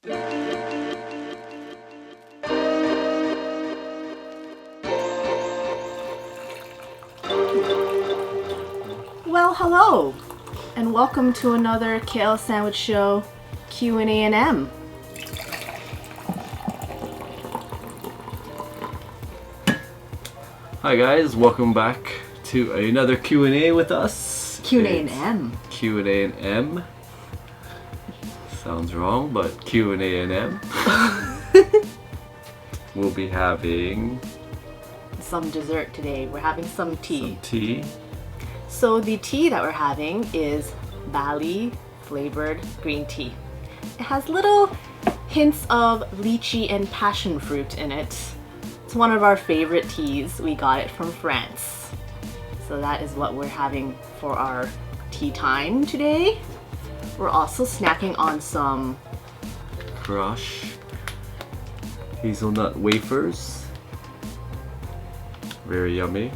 Well, hello, and welcome to another Kale Sandwich Show Q&A&M. Hi guys, welcome back to another Q&A with us. Q&A&M. Q&A&M. Sounds wrong, but Q&A&M. We'll be having some dessert today. We're having some tea. some tea. So the tea that we're having is Bali flavored green tea. It has little hints of lychee and passion fruit in it. It's one of our favorite teas. We got it from France. So that is what we're having for our tea time today. We're also snacking on some Crush hazelnut wafers. Very yummy.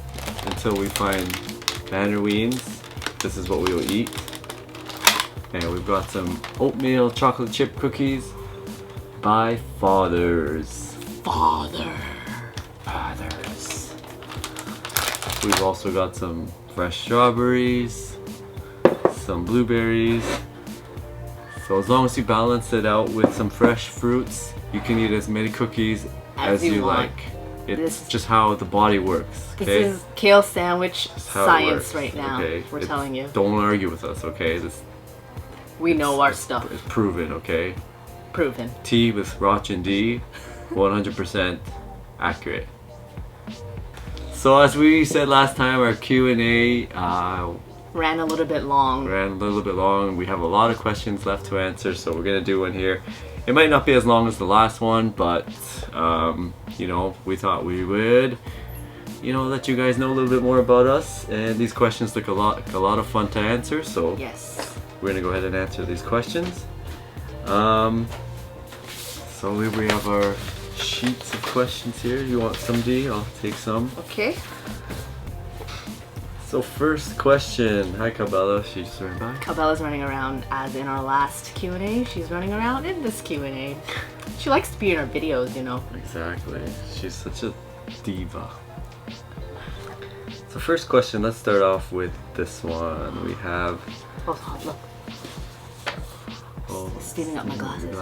Until we find Mandarins, this is what we will eat. And we've got some oatmeal chocolate chip cookies by Fathers. Fathers. We've also got some fresh strawberries, some blueberries. So as long as you balance it out with some fresh fruits, you can eat as many cookies as you like. It's just how the body works. Okay? This is Kale Sandwich science right now. Okay? We're telling you. Don't argue with us, okay? We know our stuff. It's proven, okay? Proven. Tea with Roch and D, 100% accurate. So as we said last time, our Q&A Ran a little bit long. We have a lot of questions left to answer, so we're gonna do one here. It might not be as long as the last one, but you know, we thought we would, you know, let you guys know a little bit more about us. And these questions look a lot of fun to answer. So yes, we're gonna go ahead and answer these questions. So here we have our sheets of questions here. You want some, D? I'll take some. okay. So first question. Hi, Cabela. She's just running by. Cabela's running around as in our last Q&A. She's running around in this Q&A. She likes to be in our videos, you know. Exactly. She's such a diva. So first question, let's start off with this one. We have... Oh, hot, look. Oh, It's steaming up my glasses.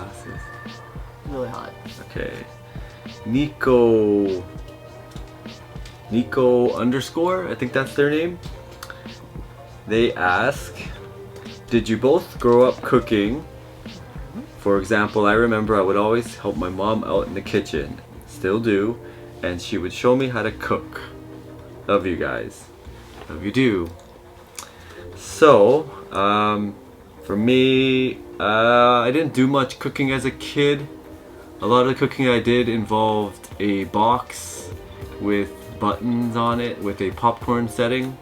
Really hot. Okay. Nico underscore, I think that's their name. They ask, did you both grow up cooking? For example, I remember I would always help my mom out in the kitchen. Still do. And she would show me how to cook. Love you guys. Love you do. So, for me, I didn't do much cooking as a kid. A lot of the cooking I did involved a box with buttons on it with a popcorn setting.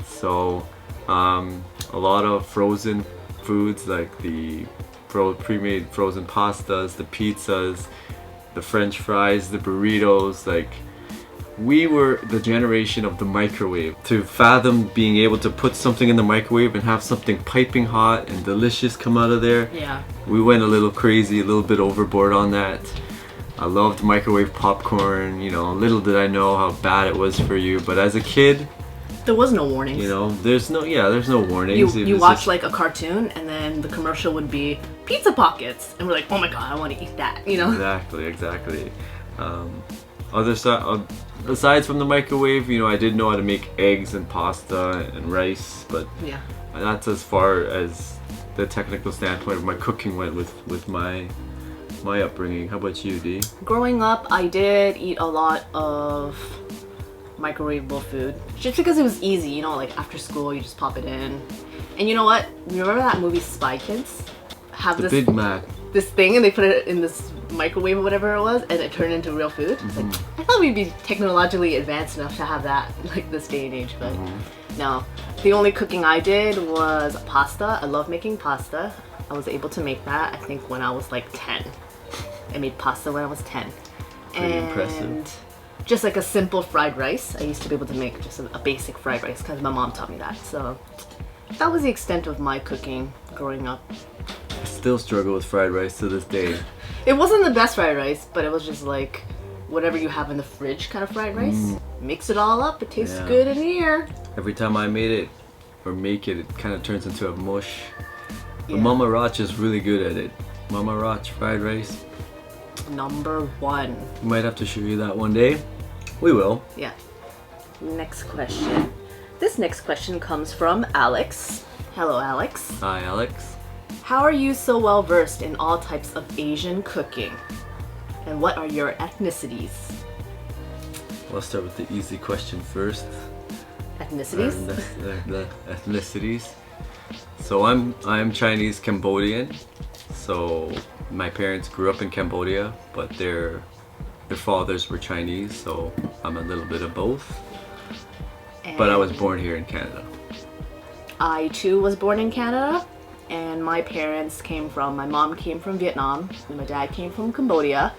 So a lot of frozen foods like the pre-made frozen pastas, the pizzas, the french fries, the burritos. Like, we were the generation of the microwave. To fathom being able to put something in the microwave and have something piping hot and delicious come out of there, Yeah. we went a little crazy, a little bit overboard on that. I loved microwave popcorn. You know, little did I know how bad it was for you. But as a kid, There was no warnings. you know, there's no warnings. You watch like a cartoon and then the commercial would be pizza pockets and we're like, oh my god, I want to eat that, you know? Exactly. Aside from the microwave, you know, I did know how to make eggs and pasta and rice, but Yeah. that's as far as the technical standpoint of my cooking went with my upbringing. How about you, D? Growing up, I did eat a lot of microwavable food just because it was easy, you know, like after school you just pop it in. And you know what? Remember that movie Spy Kids? Have The this Big Mac. this thing and they put it in this microwave or whatever it was and it turned into real food. Like, I thought we'd be technologically advanced enough to have that like this day and age, but no. The only cooking I did was pasta. I love making pasta. I was able to make that I think when I was like 10. I made pasta when I was 10. Pretty impressive. Just like a simple fried rice. I used to be able to make just a basic fried rice because my mom taught me that. So that was the extent of my cooking growing up. still struggle with fried rice to this day. It wasn't the best fried rice, but it was just like whatever you have in the fridge kind of fried rice. Mix it all up, it tastes good in here. Every time I made it or make it, it kind of turns into a mush. But Yeah. Mama Roch is really good at it. Mama Roch fried rice. Number 1. We might have to show you that one day. We will. Yeah. Next question. This next question comes from Alex. Hello, Alex. Hi, Alex. How are you so well versed in all types of Asian cooking? And what are your ethnicities? Let's start with the easy question first. Ethnicities? The ethnicities. So I'm Chinese Cambodian. So my parents grew up in Cambodia, but their fathers were Chinese, so I'm a little bit of both. But I was born here in Canada. I too was born in Canada, and my mom came from Vietnam, and my dad came from Cambodia,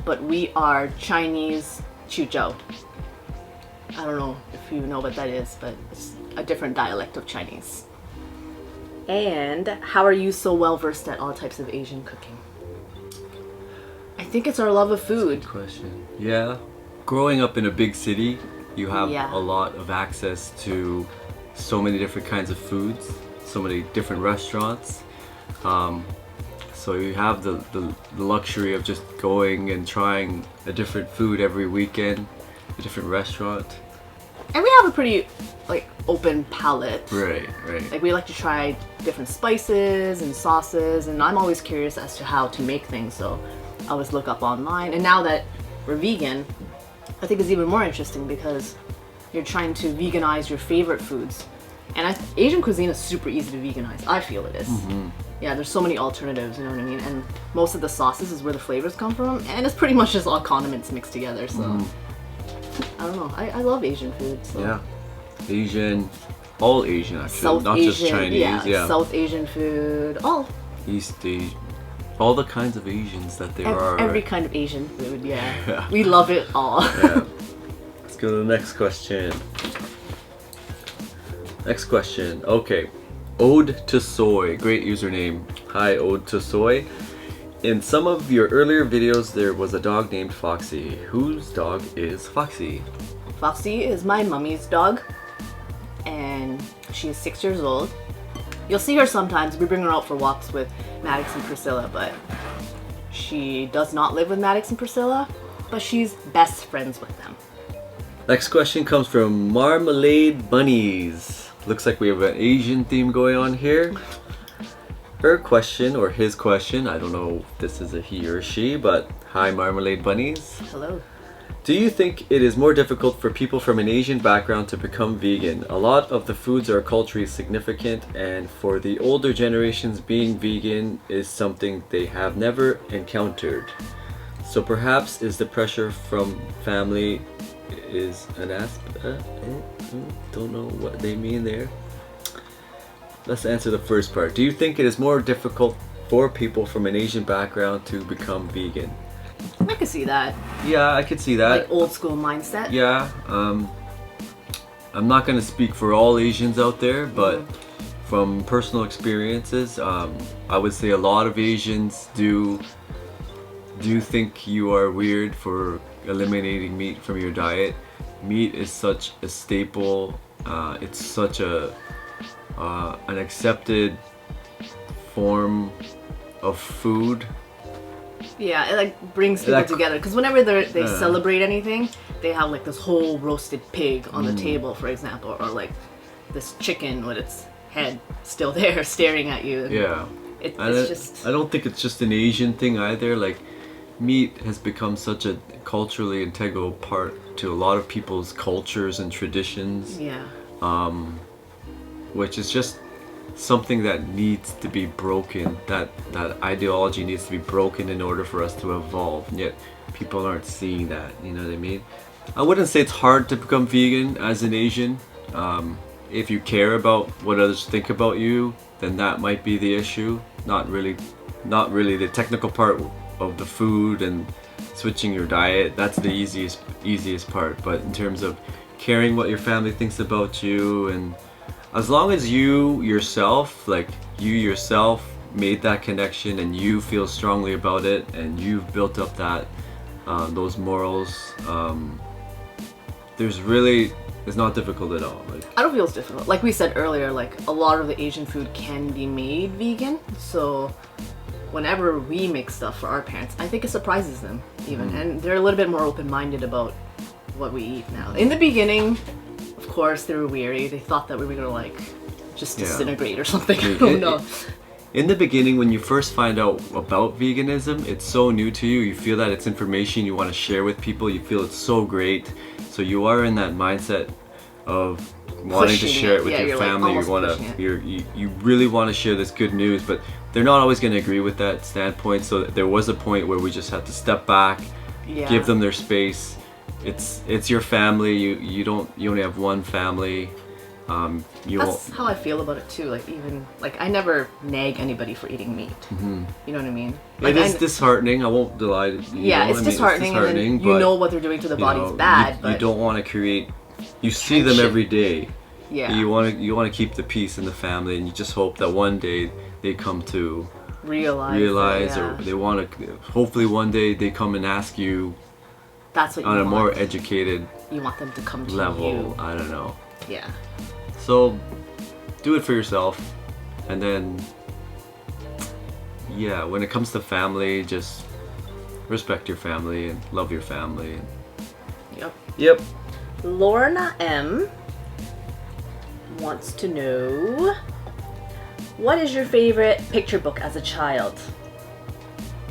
but we are Chinese Chuzhou. I don't know if you know what that is, but it's a different dialect of Chinese. And how are you so well versed at all types of Asian cooking? I think it's our love of food. Good question. Yeah. Growing up in a big city, you have Yeah. a lot of access to so many different kinds of foods, so many different restaurants. So you have the luxury of just going and trying a different food every weekend, a different restaurant. And we have a pretty open palate. Right. Like we like to try different spices and sauces, and I'm always curious as to how to make things, so I always look up online. And now that we're vegan, I think it's even more interesting because you're trying to veganize your favorite foods. And Asian cuisine is super easy to veganize. I feel it is. Yeah, there's so many alternatives, you know what I mean? And most of the sauces is where the flavors come from, and it's pretty much just all condiments mixed together, so I don't know. I love Asian food. So. Yeah. Asian, all Asian actually, South not Asian, just Chinese. Yeah. South Asian food, East Asian, all the kinds of Asians that there are. every right? kind of Asian food, yeah. We love it all. Yeah. Let's go to the next question. Next question. Okay. Ode to Soy. Great username. Hi, Ode to Soy. In some of your earlier videos, there was a dog named Foxy. Whose dog is Foxy? Foxy is my mummy's dog, and she is 6 years old. You'll see her sometimes. We bring her out for walks with Maddox and Priscilla, but she does not live with Maddox and Priscilla, but she's best friends with them. Next question comes from Marmalade Bunnies. Looks like we have an Asian theme going on here. Her question, or his question, I don't know if this is a he or she, but hi Marmalade Bunnies. Hello. Do you think it is more difficult for people from an Asian background to become vegan? A lot of the foods are culturally significant, and for the older generations, being vegan is something they have never encountered. So perhaps is the pressure from family is an aspect? Don't know what they mean there. Let's answer the first part. Do you think it is more difficult for people from an Asian background to become vegan? I can see that. Yeah, I could see that. Like old school mindset. Yeah, I'm not gonna speak for all Asians out there, but from personal experiences, I would say a lot of Asians do think you are weird for eliminating meat from your diet. Meat is such a staple. It's such an accepted form of food. Yeah, it like brings people together, because whenever they celebrate anything, they have like this whole roasted pig on the table, for example, or like this chicken with its head still there staring at you. Yeah. It's just... I don't think it's just an Asian thing either. Like, meat has become such a culturally integral part to a lot of people's cultures and traditions. Yeah. Which is just something that needs to be broken. That ideology needs to be broken in order for us to evolve. And yet people aren't seeing that. You know what I mean? I wouldn't say it's hard to become vegan as an Asian. If you care about what others think about you, then that might be the issue. Not really the technical part of the food and switching your diet. That's the easiest part. But in terms of caring what your family thinks about you, and as long as you yourself made that connection and you feel strongly about it and you've built up that those morals, it's not difficult at all. Like, I don't feel it's difficult. Like we said earlier, like a lot of the Asian food can be made vegan. So whenever we make stuff for our parents, I think it surprises them even. And they're a little bit more open-minded about what we eat now. In the beginning, of course, they were weary. They thought that we were gonna like just disintegrate or something. I don't know. In the beginning, when you first find out about veganism, it's so new to you. You feel that it's information you want to share with people. You feel it's so great. So you are in that mindset of wanting to share it with your family. Like you really want to share this good news, but they're not always going to agree with that standpoint. So there was a point where we just had to step back, give them their space. It's your family. You only have one family. That's how I feel about it too. Like even like I never nag anybody for eating meat. You know what I mean? Like, it is disheartening. I won't lie. It's disheartening. And then you know what they're doing to the body's bad. You don't want to create. You see them every day. Yeah. You want to keep the peace in the family, and you just hope that one day they come to realize, or they want to. Hopefully, one day they come and ask you. That's what you on want. A more educated. You want them to come to level. You. I don't know. Yeah. So, do it for yourself, and then, when it comes to family, just respect your family and love your family. Yep. Lorna M wants to know, what is your favorite picture book as a child?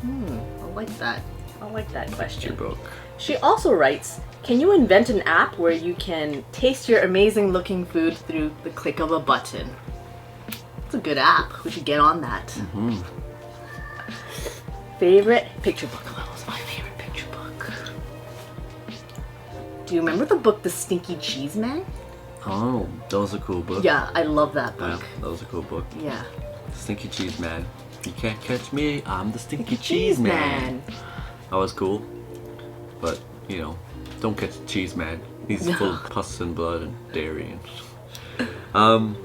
I like that. I like that question. Picture book. She also writes, can you invent an app where you can taste your amazing looking food through the click of a button? It's a good app. We should get on that. Favorite picture book? What was my favorite picture book? Do you remember the book The Stinky Cheese Man? Oh, that was a cool book. Yeah, I love that book. Yeah, that was a cool book. Yeah. Stinky Cheese Man. You can't catch me, I'm the Stinky Cheese Man. That was cool. But, don't catch the cheese man. He's full of pus and blood and dairy. For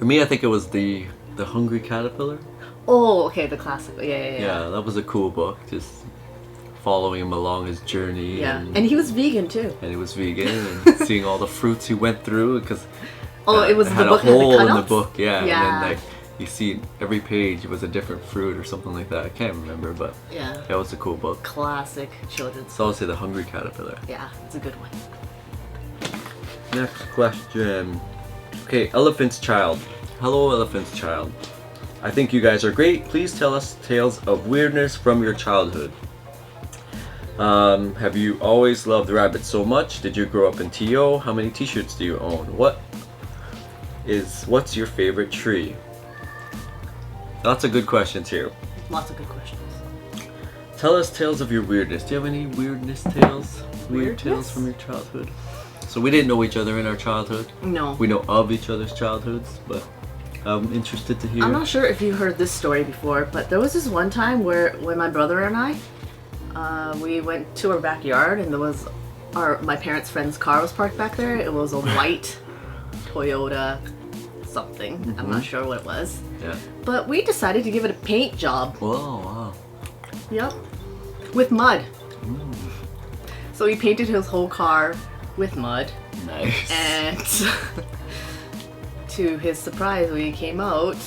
me, I think it was the Hungry Caterpillar. Oh, okay, the classic. Yeah. Yeah, that was a cool book. Just following him along his journey. Yeah, and he was vegan too. And he was vegan, and seeing all the fruits he went through because. It was it the had book a hole had the in the book. Yeah, and then Yeah. you see every page it was a different fruit or something like that. I can't remember, but that was a cool book. Classic children's. So I'll say the Hungry Caterpillar. Yeah, it's a good one. Next question. Okay, Elephant's Child. Hello, Elephant's Child. I think you guys are great. Please tell us tales of weirdness from your childhood. Have you always loved rabbits so much? Did you grow up in TO? How many t-shirts do you own? What's your favorite tree? Lots of good questions here. Lots of good questions. Tell us tales of your weirdness. Do you have any weirdness tales? Weird tales from your childhood? So we didn't know each other in our childhood. No. We know of each other's childhoods, but I'm interested to hear. I'm not sure if you heard this story before, but there was this one time when my brother and I, we went to our backyard and there was my parents' friend's car was parked back there. It was a white Toyota something. I'm not sure what it was. Yeah. But we decided to give it a paint job. Whoa, wow. Yep. With mud. So we painted his whole car with mud. Nice. And to his surprise, when he came out,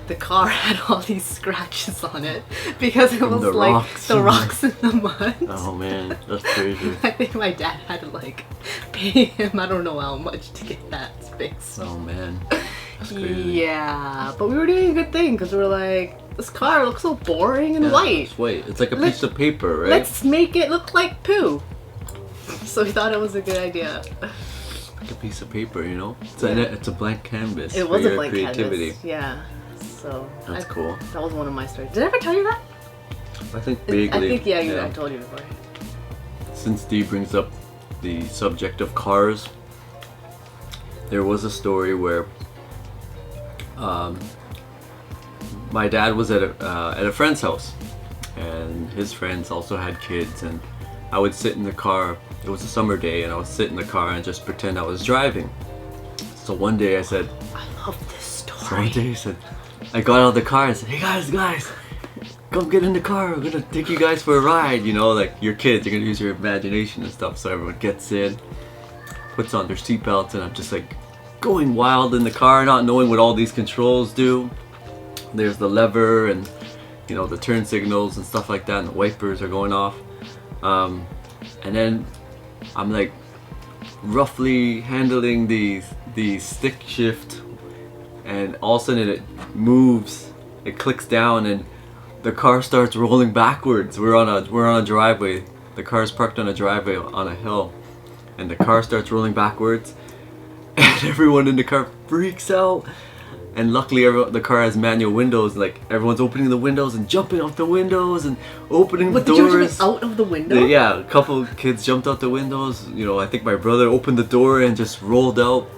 the car had all these scratches on it because it was like the rocks in the mud. Oh man, that's crazy. I think my dad had to pay him I don't know how much to get that fixed. Oh man, that's crazy. Yeah, but we were doing a good thing because we were like, this car looks so boring and white. Wait, it's like a piece of paper, right? Let's make it look like poo. So we thought it was a good idea. Like a piece of paper, It's a blank canvas. It was for a blank creativity. Canvas. Yeah. So that's cool. That was one of my stories. Did I ever tell you that? I think vaguely. I told you before. Since Dee brings up the subject of cars, there was a story where my dad was at a friend's house, and his friends also had kids, and I would sit in the car. It was a summer day, and I would sit in the car and just pretend I was driving. So one day I said, I love this story. So one day I said, I got out of the car and said, hey guys, come get in the car. We're gonna take you guys for a ride. You know, like you're kids, you're gonna use your imagination and stuff. So everyone gets in, puts on their seatbelts, and I'm just like going wild in the car, not knowing what all these controls do. There's the lever and, you know, the turn signals and stuff like that, and the wipers are going off. And then I'm like roughly handling the stick shift, and all of a sudden it moves, it clicks down, and the car starts rolling backwards. We're on a driveway. The car's parked on a driveway on a hill, and the car starts rolling backwards, and everyone in the car freaks out. And luckily the car has manual windows. Like everyone's opening the windows and jumping out the windows and opening the doors. Did you out of the window? Yeah, a couple kids jumped out the windows. You know, I think my brother opened the door and just rolled out.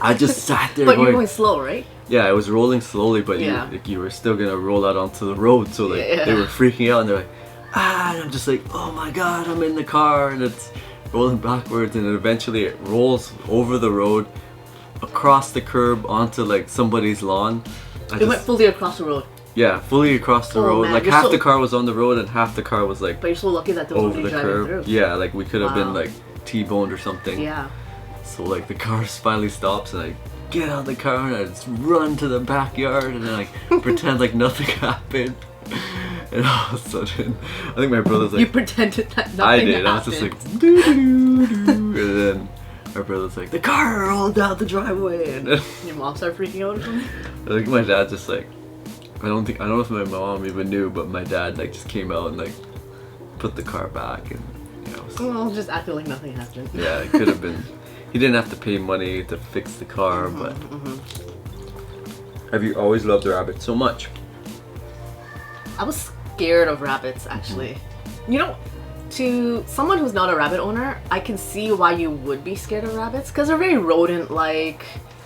I just sat there. But you're going slow, right? Yeah, I was rolling slowly, but Yeah. you were still gonna roll out onto the road. So like they were freaking out, and they're like, and I'm just like, oh my god, I'm in the car, and it's rolling backwards, and then eventually it rolls over the road, across the curb onto like somebody's lawn. It went fully across the road. Yeah, fully across the road. Man, like you're half so- the car was on the road and half the car was like But you're so lucky that there was over nobody the driving curb. through. Yeah, like we could have been Wow. like T-boned or something. Yeah. So like the car finally stops, and I get out of the car and I just run to the backyard, and then like pretend like nothing happened. And all of a sudden, I think my brother's like, You pretended that nothing I did. happened. I was just like, doo doo doo, and then my brother's like, the car rolled down the driveway, and then Your mom started freaking out or something? I think my dad just like, I don't know if my mom even knew, but my dad like just came out and like put the car back, and you know, Well, just acting like nothing happened. yeah, it could have been. He didn't have to pay money to fix the car, but have you always loved rabbits so much? I was scared of rabbits, actually. You know, to someone who's not a rabbit owner, I can see why you would be scared of rabbits, because they're very rodent-like.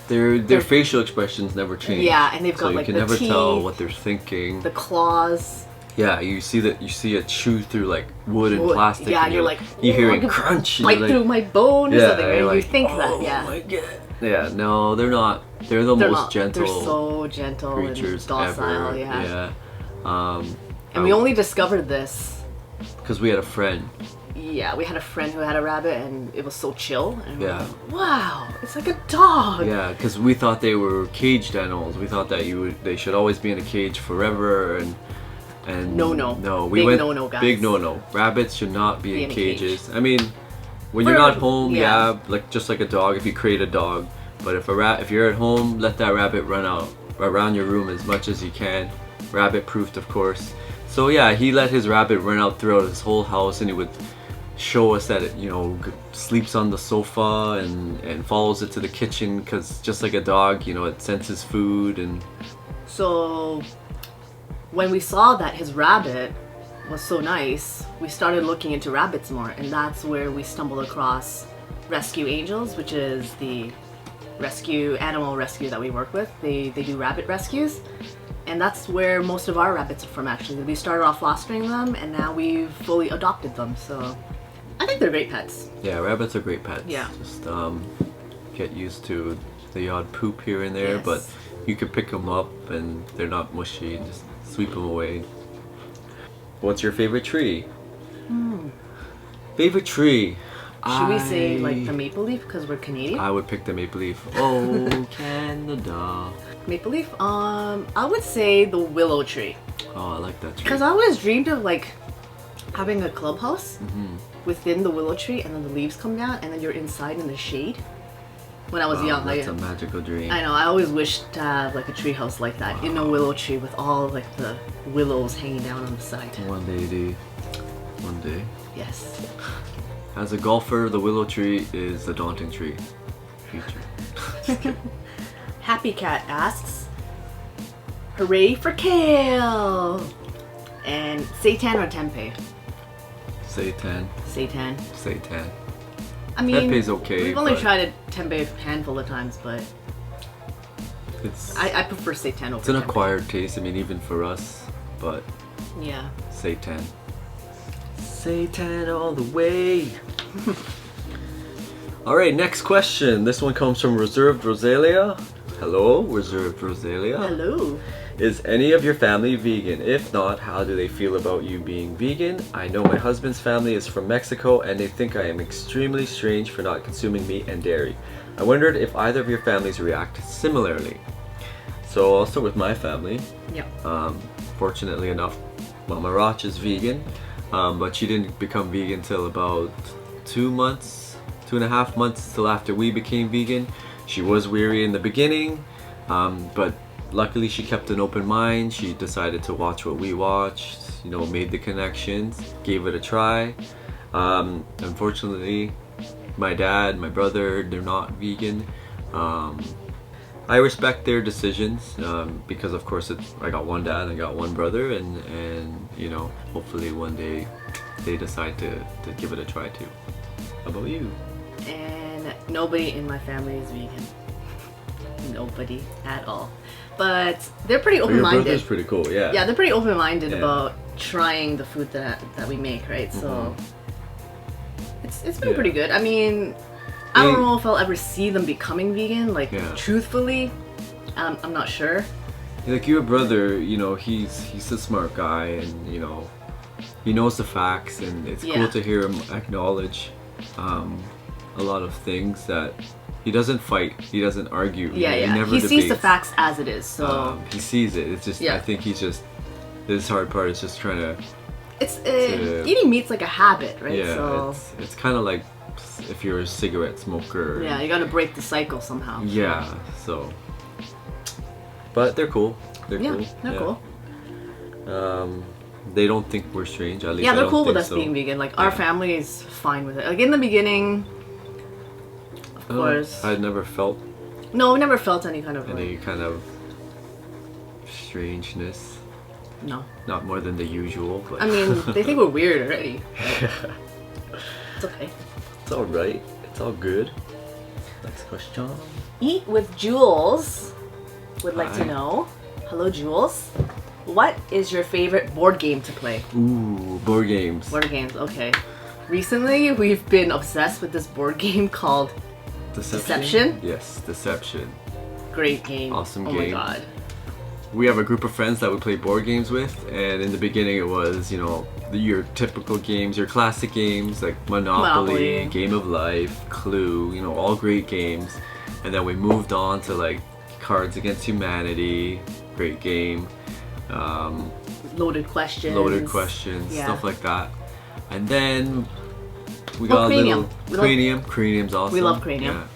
Their facial expressions never change. Yeah, and they've got so like you the can never teeth, tell what they're thinking. the claws. Yeah, you see it chew through like wood and plastic. Yeah, and you're like, you hear "Oh, I it could crunch. and bite you're through like, my bone or yeah, something, right? you're You like, think oh that, yeah. my god. Yeah, no, they're not. They're the They're most not. gentle They're so gentle creatures and docile, ever. yeah. Um, And we only discovered this. because we had a friend. Yeah, we had a friend who had a rabbit, and it was so chill. And we were Yeah. like, wow, it's like a dog. Yeah, because we thought they were caged animals. We thought that they should always be in a cage forever, and No. we Big went no-no, guys. big no. Rabbits should not be in in a cage. cages. I mean, when For- you're not home, yeah. like just like a dog, if you create a dog. But if you're at home, let that rabbit run out around your room as much as you can. Rabbit proofed, of course. So yeah, he let his rabbit run out throughout his whole house, and he would show us that it, you know, sleeps on the sofa and follows it to the kitchen, because just like a dog, you know, it senses food. And So when we saw that his rabbit was so nice, we started looking into rabbits more, and that's where we stumbled across Rescue Angels, which is the animal rescue that we work with. They do rabbit rescues, and that's where most of our rabbits are from, actually. We started off fostering them, and now we've fully adopted them, so I think they're great pets. yeah, rabbits are great pets. Yeah. Just get used to the odd poop here and there, Yes. but you can pick them up and they're not mushy, and just sweep them away. What's your favorite tree? Favorite tree? Should we say like the maple leaf because we're Canadian? I would pick the maple leaf. Oh, Canada. Maple leaf? I would say the willow tree. Oh, I like that tree. Because I always dreamed of like having a clubhouse within the willow tree, and then the leaves come down, and then you're inside in the shade. When I was young, That's a magical dream. I know, I always wished to have like a tree house like that in a willow tree with all like the willows hanging down on the side. One day, D. One day. Yes. As a golfer, the willow tree is a daunting tree. Future. Just kidding. Happy Cat asks, hooray for kale! And seitan or tempeh? Seitan. Seitan. Seitan. I mean, Tempeh's okay, we've only but- tried a tempeh a handful of times, but It's I prefer seitan over it's an tempeh. acquired taste. I mean, even for us, but Yeah. Seitan. Seitan all the way. All right, next question. This one comes from Reserved Rosalia. Hello, Reserved Rosalia. Hello. Is any of your family vegan? If not, how do they feel about you being vegan? I know my husband's family is from Mexico and they think I am extremely strange for not consuming meat and dairy. I wondered if either of your families react similarly. So I'll start with my family. Yeah. Fortunately enough, Mama Roch is vegan, but she didn't become vegan till about 2.5 months till after we became vegan. She was weary in the beginning, but luckily she kept an open mind. She decided to watch what we watched, you know, made the connections, gave it a try. Unfortunately, my dad, my brother, they're not vegan. I respect their decisions because of course I got one dad, I got one brother, and you know, hopefully one day they decide to give it a try too. How about you? And nobody in my family is vegan. Nobody at all. But they're pretty But your open-minded. brother's pretty cool, yeah. Yeah, they're pretty open-minded Yeah. about trying the food that we make, right? So it's been pretty good. I mean, I don't know if I'll ever see them becoming vegan. Like, truthfully, I'm not sure. Like your brother, you know, he's a smart guy, and you know, he knows the facts, and it's cool to hear him acknowledge a lot of things that he doesn't fight, he doesn't argue. Yeah, He never he sees the debates. facts as it is. So He sees it. It's just I think he's just this hard part is just trying to. it's eating meat's like a habit, right? Yeah, So it's kind of like if you're a cigarette smoker. yeah, you gotta break the cycle somehow. Yeah, so. But they're cool. They're cool. They're cool. They don't think we're strange. At least Yeah, I they're don't cool with think us so. being vegan. Like our family is fine with it. Like in the beginning, of course. I never felt No, we never felt any kind of any kind of strangeness. no. Not more than the usual, but I mean, they think we're weird already. It's okay. it's all right. It's all good. Next question. Eat with Jules would like to Hi. know. Hello, Jules. What is your favorite board game to play? Ooh, board games. Board games, okay. Recently, we've been obsessed with this board game called Deception? Yes, Deception. Great Game. Awesome Oh game. my god. We have a group of friends that we play board games with, and in the beginning it was, you know, your typical games, your classic games like Monopoly, Game of Life, Clue, you know, all great games. And then we moved on to like Cards Against Humanity, great game. Loaded questions. Yeah. Stuff like that. And then we got Cranium. a little Cranium. Cranium's awesome. We love Cranium.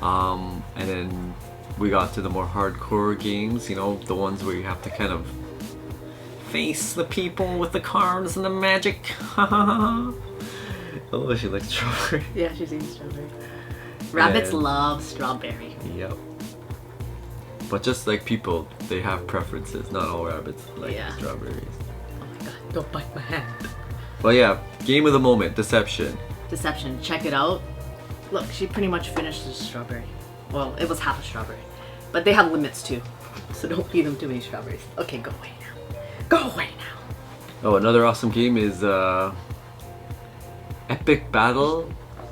Yeah. And then we got to the more hardcore games, you know, the ones where you have to kind of face the people with the cards and the magic. Oh, she likes strawberry. Yeah, she's eating strawberry. Rabbits And- love strawberry. Yep. But just like people, they have preferences. Not all rabbits like strawberries. Oh my god, don't bite my hand. But yeah, game of the moment, Deception. Deception, check it out. Look, she pretty much finished the strawberry. Well, it was half a strawberry. But they have limits too. So don't feed them too many strawberries. Okay, go away now. Go away now. Oh, another awesome game is Epic Battle.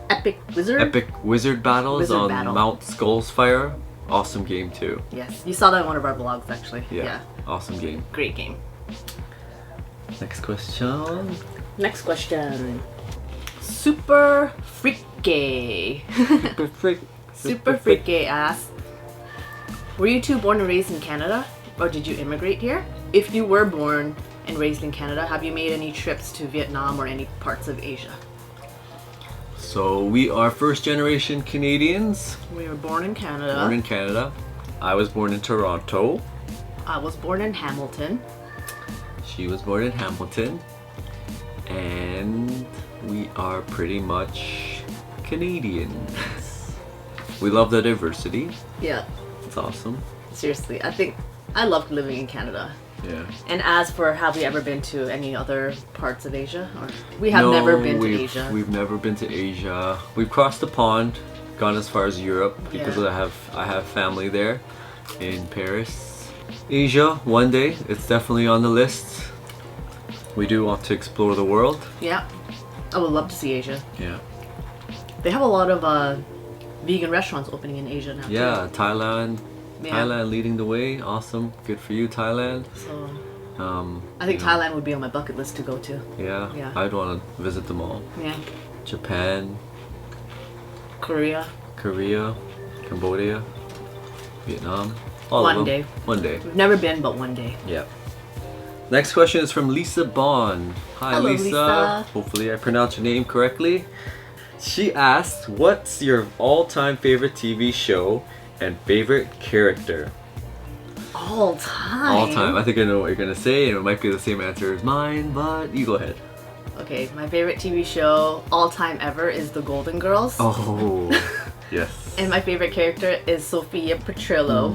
Epic Wizard? Epic Wizard Battles Wizard on Battle. Mount Skullsfire. Awesome game too. Yes, you saw that in one of our vlogs actually. Yeah. Awesome game. Great game. Next question. Next question. Super Freaky. Super Freaky asks, were you two born and raised in Canada, or did you immigrate here? If you were born and raised in Canada, have you made any trips to Vietnam or any parts of Asia? So we are first generation Canadians. We were born in Canada. Born in Canada. I was born in Toronto. I was born in Hamilton. She was born in Hamilton. And we are pretty much Canadians. We love the diversity. Yeah, It's awesome. seriously, I loved living in Canada. Yeah. And as for have we ever been to any other parts of Asia? Or we have never been to Asia. We've never been to Asia. We've crossed the pond, gone as far as Europe because I have family there in Paris. Asia, one day, it's definitely on the list. We do want to explore the world. Yeah, I would love to see Asia. Yeah. They have a lot of vegan restaurants opening in Asia now. Yeah, Thailand, Yeah. Thailand leading the way. Awesome. Good for you, Thailand. So Um, I think you know, Thailand would be on my bucket list to go to. Yeah. Yeah. I'd want to visit them all. Yeah. Japan, Korea. Korea, Cambodia, Vietnam. All One of them. day. One day. We've never been, but one day. Yeah. Next question is from Lisa Bond. Hi, Hello, Lisa. Lisa. Hopefully I pronounced your name correctly. She asked, what's your all-time favorite TV show and favorite character? All time. All time. I think I know what you're gonna say, and it might be the same answer as mine, but you go ahead. Okay, my favorite TV show all time ever is The Golden Girls. Oh, yes. And my favorite character is Sophia Petrillo.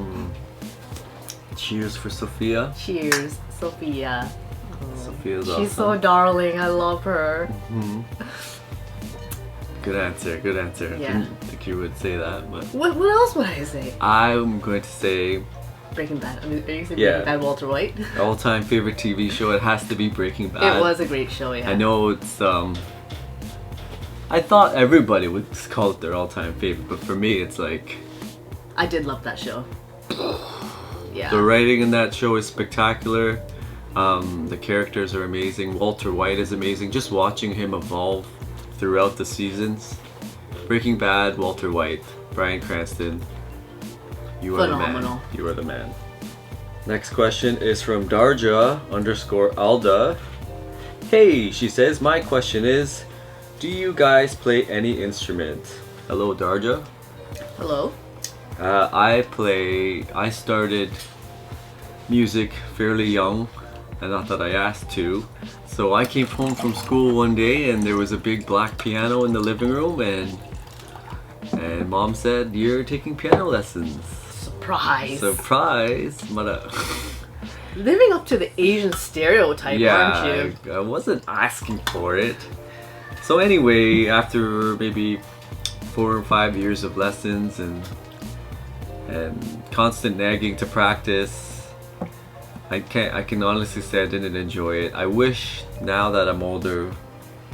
Cheers for Sophia. Cheers, Sophia. Sophia's She's awesome. so darling. I love her. Good answer, good answer. Yeah. Didn't think you would say that, but What else would I say? I'm going to say Breaking Bad. I mean, are you saying Yeah. Breaking Bad, Walter White? all-time favorite TV show. It has to be Breaking Bad. It was a great show, yeah. I know it's I thought everybody would call it their all-time favorite, but for me it's like I did love that show. Yeah. the writing in that show is spectacular. The characters are amazing. Walter White is amazing. Just watching him evolve throughout the seasons. Breaking Bad, Walter White, Bryan Cranston. You are Phenomenal. the man. You are the man. Next question is from Darja_Alda. Hey, she says, my question is, do you guys play any instrument? Hello, Darja. Hello? I started music fairly young, and not that I asked to. So I came home from school one day and there was a big black piano in the living room, and mom said, you're taking piano lessons. Surprise. Surprise! Living up to the Asian stereotype, aren't you? I wasn't asking for it. So anyway, after maybe 4 or 5 years of lessons and constant nagging to practice, I can honestly say I didn't enjoy it. I wish now that I'm older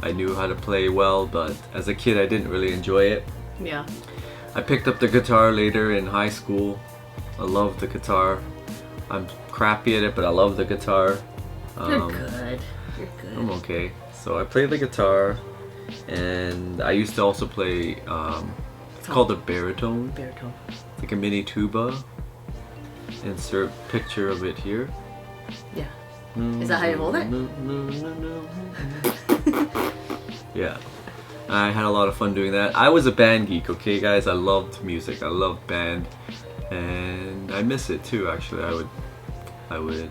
I knew how to play well, but as a kid I didn't really enjoy it. Yeah. I picked up the guitar later in high school. I love the guitar. I'm crappy at it, but I love the guitar. You're good. You're good. I'm okay. So I play the guitar, and I used to also play, it's called a baritone. Baritone. It's like a mini tuba. Insert picture of it here. Yeah. Is that how you hold it? Yeah. I had a lot of fun doing that. I was a band geek, okay guys? I loved music. I loved band. And I miss it too, actually. I would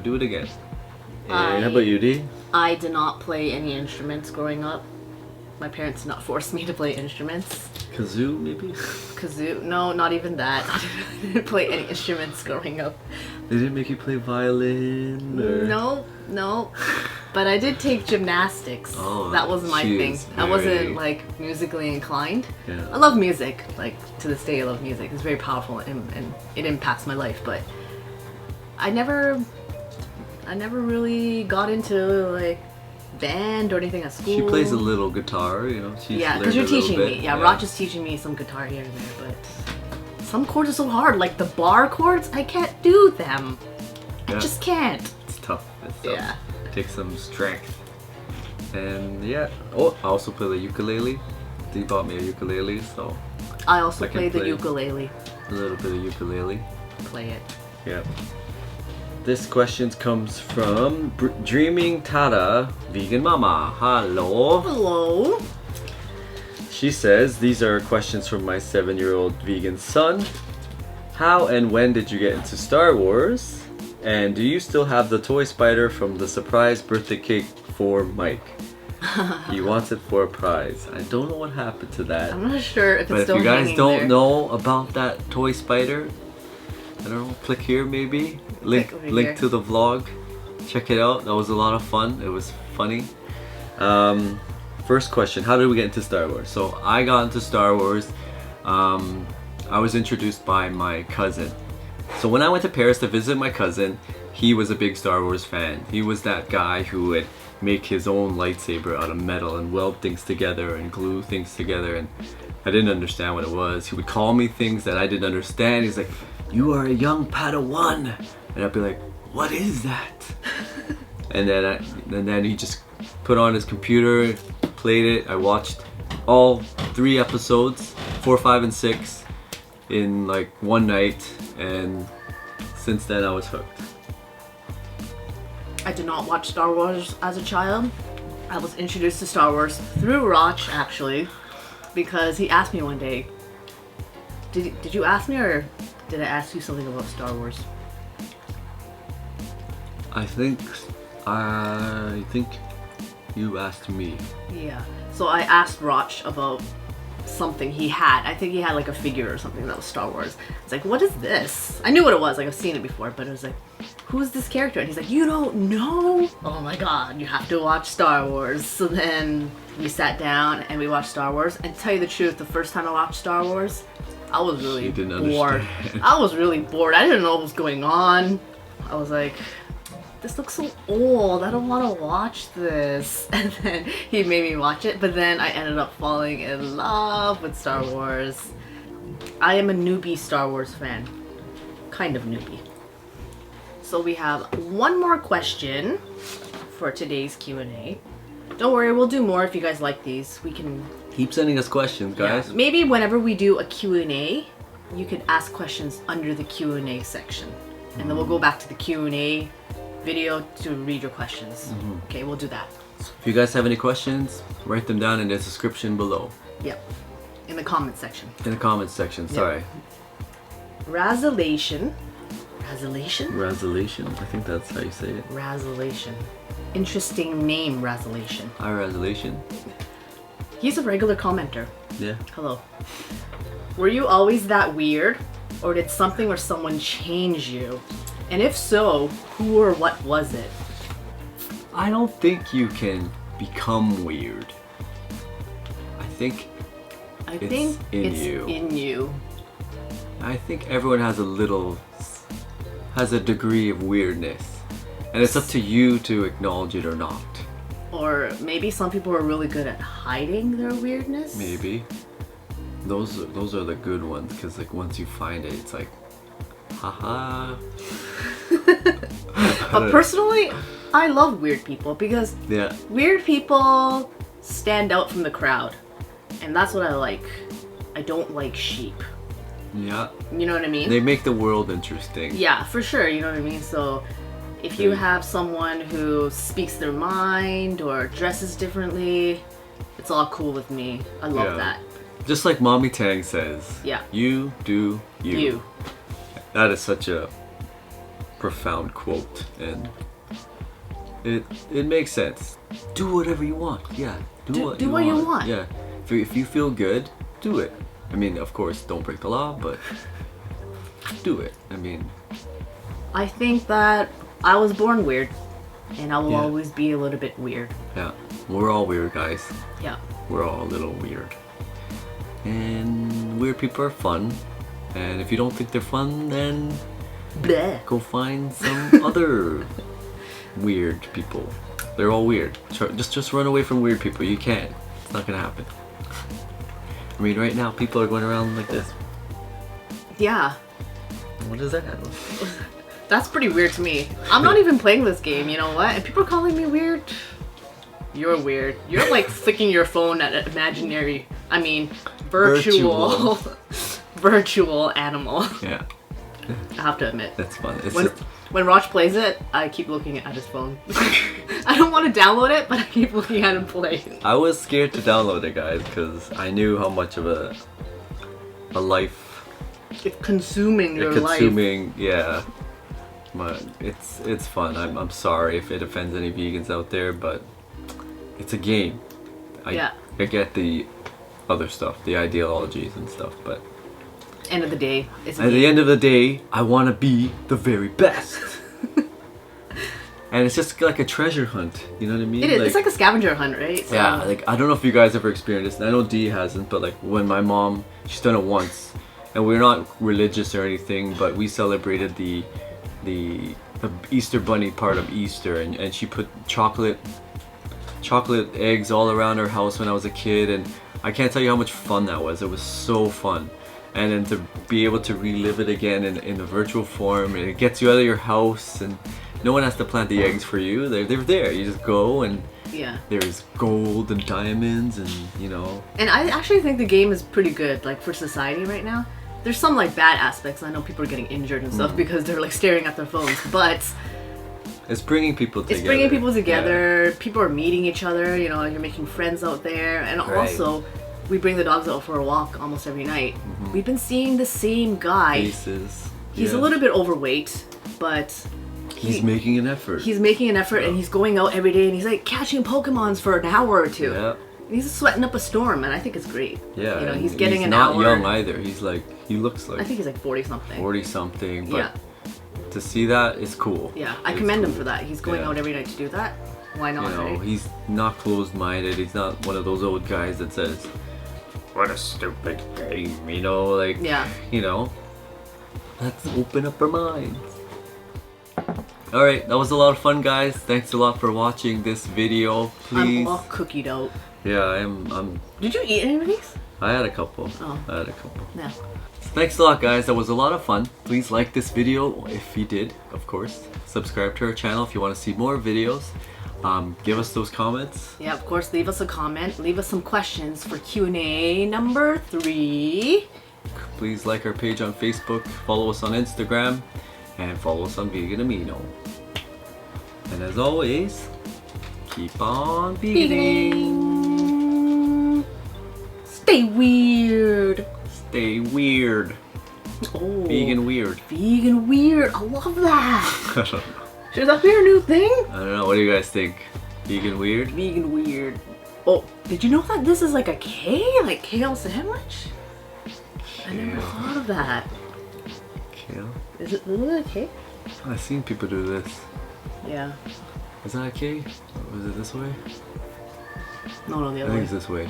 do it again. And how about you, Dee? I did not play any instruments growing up. My parents did not force me to play instruments. Kazoo, maybe? Kazoo? No, not even that. I didn't play any instruments growing up. They didn't make you play violin? Or... No. But I did take gymnastics. Oh, that was my she thing. is I wasn't very- like musically inclined. Yeah. I love music. Like to this day I love music. It's very powerful and it impacts my life, but I never really got into like band or anything at school. She plays a little guitar, you know. She's Yeah, because learned you're a little teaching me. bit, Yeah, Roch is teaching me some guitar here and there, but some chords are so hard. Like the bar chords, I can't do them. Yeah. I just can't. It's tough. It's tough. Yeah. Takes some strength. And yeah. Oh, I also play the ukulele. Dee bought me a ukulele, so I also I can play the play. ukulele. a little bit of ukulele. Play it. Yeah. This question comes from Dreaming Tara Vegan Mama. Hello. Hello. She says, these are questions from my 7-year-old vegan son. How and when did you get into Star Wars? And do you still have the toy spider from the surprise birthday cake for Mike? He wants it for a prize. I don't know what happened to that. I'm not sure if But it's if still you guys hanging don't there. know about that toy spider, I don't know, click here maybe. Click over Link here. to the vlog. Check it out. That was a lot of fun. It was funny. First question, how did we get into Star Wars? So I got into Star Wars. I was introduced by my cousin. So when I went to Paris to visit my cousin, he was a big Star Wars fan. He was that guy who would make his own lightsaber out of metal and weld things together and glue things together, and I didn't understand what it was. He would call me things that I didn't understand. He's like, "You are a young Padawan," and I'd be like, "What is that?" and then he just put on his computer, played it. I watched all 3 episodes, 4, 5, and 6, in like one night, and since then I was hooked. I did not watch Star Wars as a child. I was introduced to Star Wars through Rach, actually, because he asked me one day, did you ask me, or did I ask you something about Star Wars? I think you asked me. Yeah. So I asked Rach about something he had. I think he had like a figure or something that was Star Wars. It's like, what is this? I knew what it was, like I've seen it before, but it was like, who is this character? And he's like, you don't know? Oh my god, you have to watch Star Wars. So then we sat down and we watched Star Wars. And to tell you the truth, the first time I watched Star Wars, I was really bored. I was really bored. I didn't know what was going on. I was like, this looks so old. I don't want to watch this. And then he made me watch it, but then I ended up falling in love with Star Wars. I am a newbie Star Wars fan. Kind of newbie. So we have one more question for today's Q&A. Don't worry, we'll do more if you guys like these. We can keep sending us questions, guys. Yeah, maybe whenever we do a Q&A, you could ask questions under the Q&A section. And then we'll go back to the Q&A video to read your questions. Okay, we'll do that. If you guys have any questions, write them down in the description below. Yep. In the comment section. In the comment section, sorry. Razulation. Razulation, I think that's how you say it. Razulation. Interesting name, Razulation. Hi, Razulation. He's a regular commenter. Yeah. Hello. Were you always that weird? Or did something or someone change you? And if so, who or what was it? I don't think you can become weird. I think it's in you. I think everyone has a degree of weirdness. And it's up to you to acknowledge it or not. Or maybe some people are really good at hiding their weirdness? Maybe. Those are the good ones, because like once you find it, it's like, haha. But personally, I love weird people because weird people stand out from the crowd. And that's what I like. I don't like sheep. Yeah. You know what I mean? They make the world interesting. Yeah, for sure, you know what I mean? So if you have someone who speaks their mind or dresses differently, it's all cool with me. I love that. Just like Mommy Tang says, yeah. You do you. That is such a profound quote, and it makes sense. Do whatever you want. Yeah, do what you want. Yeah, if you feel good, do it. I mean, of course, don't break the law, but do it. I mean, I think that I was born weird, and I will always be a little bit weird. Yeah, we're all weird, guys. Yeah, we're all a little weird. And weird people are fun. And if you don't think they're fun, then go find some other weird people. They're all weird. Just run away from weird people. You can't. It's not gonna happen. I mean, right now people are going around like this. Yeah. What does that have? That's pretty weird to me. I'm not even playing this game, you know what? And people are calling me weird. You're weird. You're like flicking your phone at an imaginary, virtual virtual animal. Yeah. I have to admit. That's fun. When Raj plays it, I keep looking at his phone. I don't want to download it, but I keep looking at him play. I was scared to download it, guys, because I knew how much of a life it's consuming your life. Yeah. But it's fun. I'm sorry if it offends any vegans out there, but it's a game. I get the other stuff, the ideologies and stuff, but end of the day, it's at the end of the day, I want to be the very best. And it's just like a treasure hunt, you know what I mean? It is. It's like a scavenger hunt, right? So, yeah, like I don't know if you guys ever experienced this, and I know Dee hasn't, but like when my mom, she's done it once, and we're not religious or anything, but we celebrated the Easter bunny part of Easter, and she put chocolate eggs all around her house when I was a kid, and I can't tell you how much fun that was. It was so fun. and then to be able to relive it again in a virtual form, and it gets you out of your house, and no one has to plant the eggs for you. They're there. You just go, and Yeah. there's gold and diamonds, and you know. And I actually think the game is pretty good, like for society right now. There's some like bad aspects. I know people are getting injured and stuff because they're like staring at their phones, but it's bringing people together. it's bringing people together. People are meeting each other. You know, you're making friends out there, and also we bring the dogs out for a walk almost every night. We've been seeing the same guy. Faces. He's a little bit overweight, but he's making an effort. He's making an effort, and he's going out every day, and he's like catching Pokemons for an hour or two. Yeah. And he's sweating up a storm, and I think it's great. Yeah. You know, he's getting he's an not hour. young either. He's like, he looks like I think he's like 40 something. 40 something. But Yeah. to see that is cool. Yeah, I It's commend him cool. for that. He's going Yeah. out every night to do that. Why not? You know, right? he's not closed-minded. He's not one of those old guys that says, "What a stupid game," you know, like, Yeah. you know, let's open up our minds. Alright, that was a lot of fun, guys. Thanks a lot for watching this video. Please. I'm all cookied out. Yeah, I'm Did you eat any of these? I had a couple. Oh. I had a couple. No. Thanks a lot, guys. That was a lot of fun. Please like this video if you did, of course. Subscribe to our channel if you want to see more videos. Give us those comments. Yeah, of course, leave us a comment. Leave us some questions for Q&A number 3. Please like our page on Facebook, follow us on Instagram, and follow us on Vegan Amino. And as always, keep on veganing. Stay weird. Stay weird. Oh, Vegan weird. Vegan weird. I love that. I don't know. Should that be our new thing? I don't know. What do you guys think? Vegan weird? Vegan weird. Oh, did you know that this is like a kale sandwich? I never thought of that. Kale? Is it really a cake? I've seen people do this. Yeah. Is that a K? Or is it this way? No, the I other think way. it's this way.